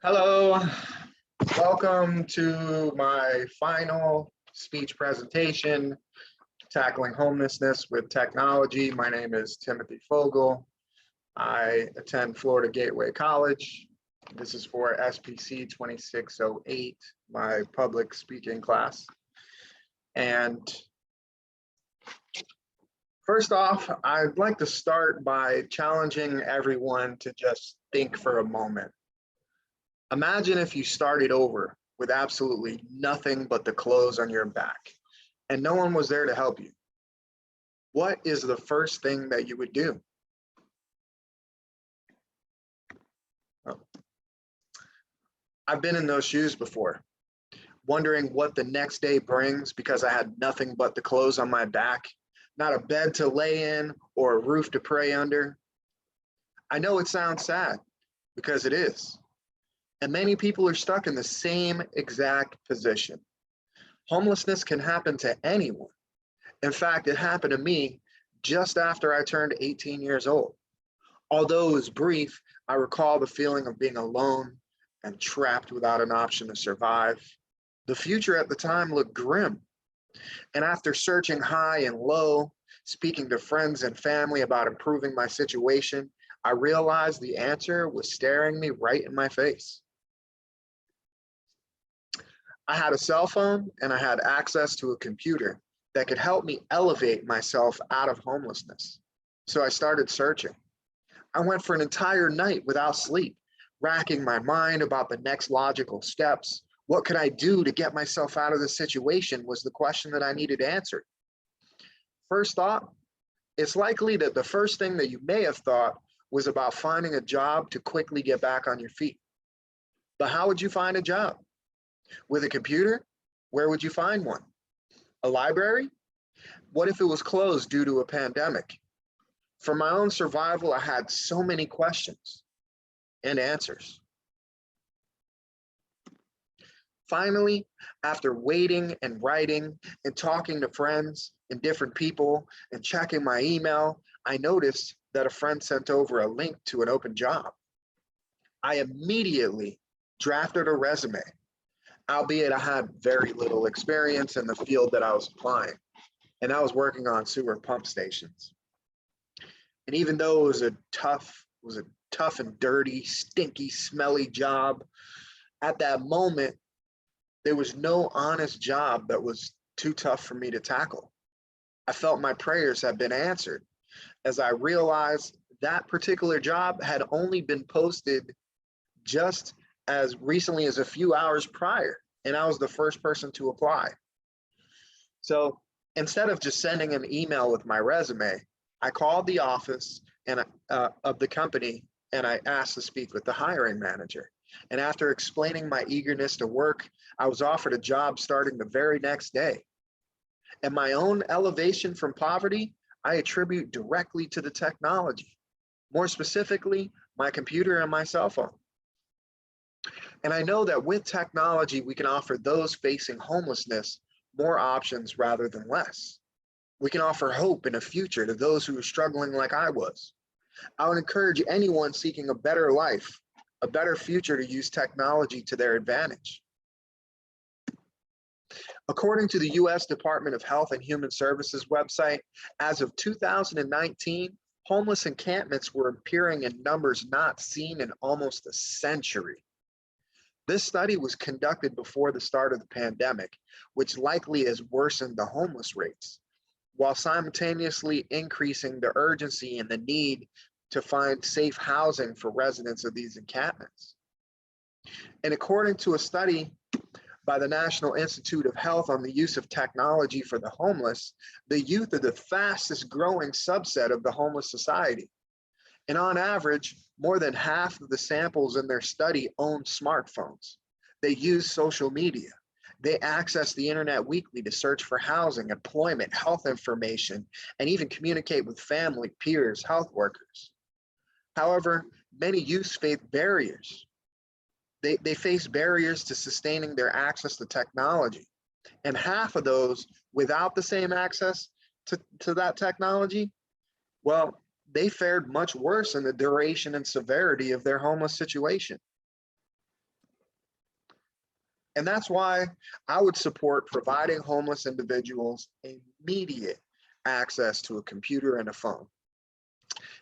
Hello, welcome to my final speech presentation, Tackling Homelessness with Technology. My name is Timothy Fogel. I attend Florida Gateway College. This is for SPC 2608, my public speaking class. And first off, I'd like to start by challenging everyone to just think for a moment. Imagine if you started over with absolutely nothing but the clothes on your back and no one was there to help you. What is the first thing that you would do? Oh. I've been in those shoes before, wondering what the next day brings because I had nothing but the clothes on my back, not a bed to lay in or a roof to pray under. I know it sounds sad because it is. And many people are stuck in the same exact position. Homelessness can happen to anyone. In fact, it happened to me just after I turned 18 years old. Although it was brief, I recall the feeling of being alone and trapped without an option to survive. The future at the time looked grim. And after searching high and low, speaking to friends and family about improving my situation, I realized the answer was staring me right in my face. I had a cell phone and I had access to a computer that could help me elevate myself out of homelessness. So I started searching. I went for an entire night without sleep, racking my mind about the next logical steps. What could I do to get myself out of this situation was the question that I needed answered. First thought, it's likely that the first thing that you may have thought was about finding a job to quickly get back on your feet. But how would you find a job? With a computer? Where would you find one? A library? What if it was closed due to a pandemic? For my own survival, I had so many questions and answers. Finally, after waiting and writing and talking to friends and different people and checking my email, I noticed that a friend sent over a link to an open job. I immediately drafted a resume, albeit I had very little experience in the field that I was applying, and I was working on sewer pump stations. And even though it was a tough and dirty, stinky, smelly job, at that moment, there was no honest job that was too tough for me to tackle. I felt my prayers had been answered as I realized that particular job had only been posted just as recently as a few hours prior, and I was the first person to apply. So instead of just sending an email with my resume, I called the office of the company and I asked to speak with the hiring manager. And after explaining my eagerness to work, I was offered a job starting the very next day. And my own elevation from poverty, I attribute directly to the technology, more specifically, my computer and my cell phone. And I know that with technology, we can offer those facing homelessness more options rather than less. We can offer hope and a future to those who are struggling like I was. I would encourage anyone seeking a better life, a better future, to use technology to their advantage. According to the US Department of Health and Human Services website, as of 2019, homeless encampments were appearing in numbers not seen in almost a century. This study was conducted before the start of the pandemic, which likely has worsened the homeless rates, while simultaneously increasing the urgency and the need to find safe housing for residents of these encampments. And according to a study by the National Institute of Health on the use of technology for the homeless, the youth are the fastest growing subset of the homeless society. And on average, more than half of the samples in their study own smartphones. They use social media. They access the internet weekly to search for housing, employment, health information, and even communicate with family, peers, health workers. However, many youth face barriers. They face barriers to sustaining their access to technology. And half of those without the same access to that technology, well, they fared much worse in the duration and severity of their homeless situation. And that's why I would support providing homeless individuals immediate access to a computer and a phone.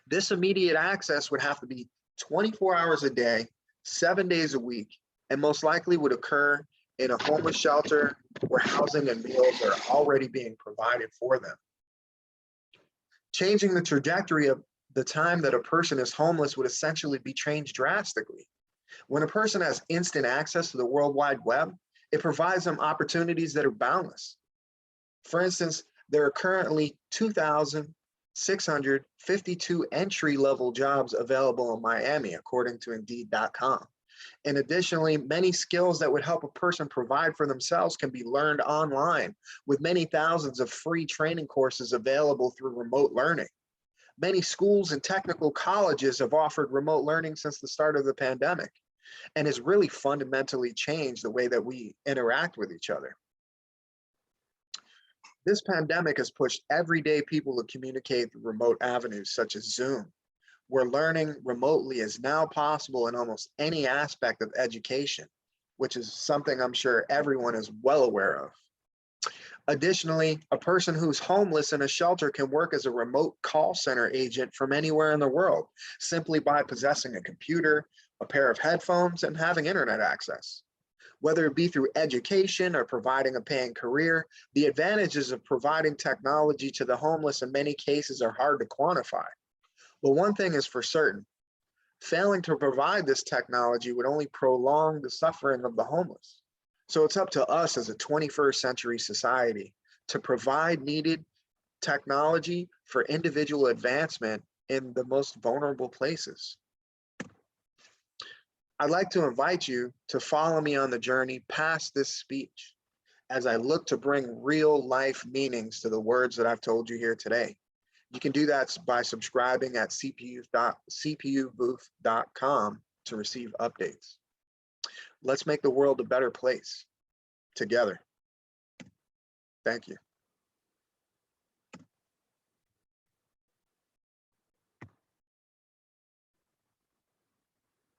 This immediate access would have to be 24 hours a day, 7 days a week, and most likely would occur in a homeless shelter where housing and meals are already being provided for them. Changing the trajectory of the time that a person is homeless would essentially be changed drastically. When a person has instant access to the World Wide Web, it provides them opportunities that are boundless. For instance, there are currently 2,652 entry-level jobs available in Miami, according to Indeed.com. And additionally, many skills that would help a person provide for themselves can be learned online, with many thousands of free training courses available through remote learning. Many schools and technical colleges have offered remote learning since the start of the pandemic, and has really fundamentally changed the way that we interact with each other. This pandemic has pushed everyday people to communicate through remote avenues such as Zoom, where learning remotely is now possible in almost any aspect of education, which is something I'm sure everyone is well aware of. Additionally, a person who's homeless in a shelter can work as a remote call center agent from anywhere in the world, simply by possessing a computer, a pair of headphones, and having internet access. Whether it be through education or providing a paying career, the advantages of providing technology to the homeless in many cases are hard to quantify. But one thing is for certain, failing to provide this technology would only prolong the suffering of the homeless. So it's up to us as a 21st century society to provide needed technology for individual advancement in the most vulnerable places. I'd like to invite you to follow me on the journey past this speech as I look to bring real life meanings to the words that I've told you here today. You can do that by subscribing at cpubooth.com to receive updates. Let's make the world a better place together. Thank you.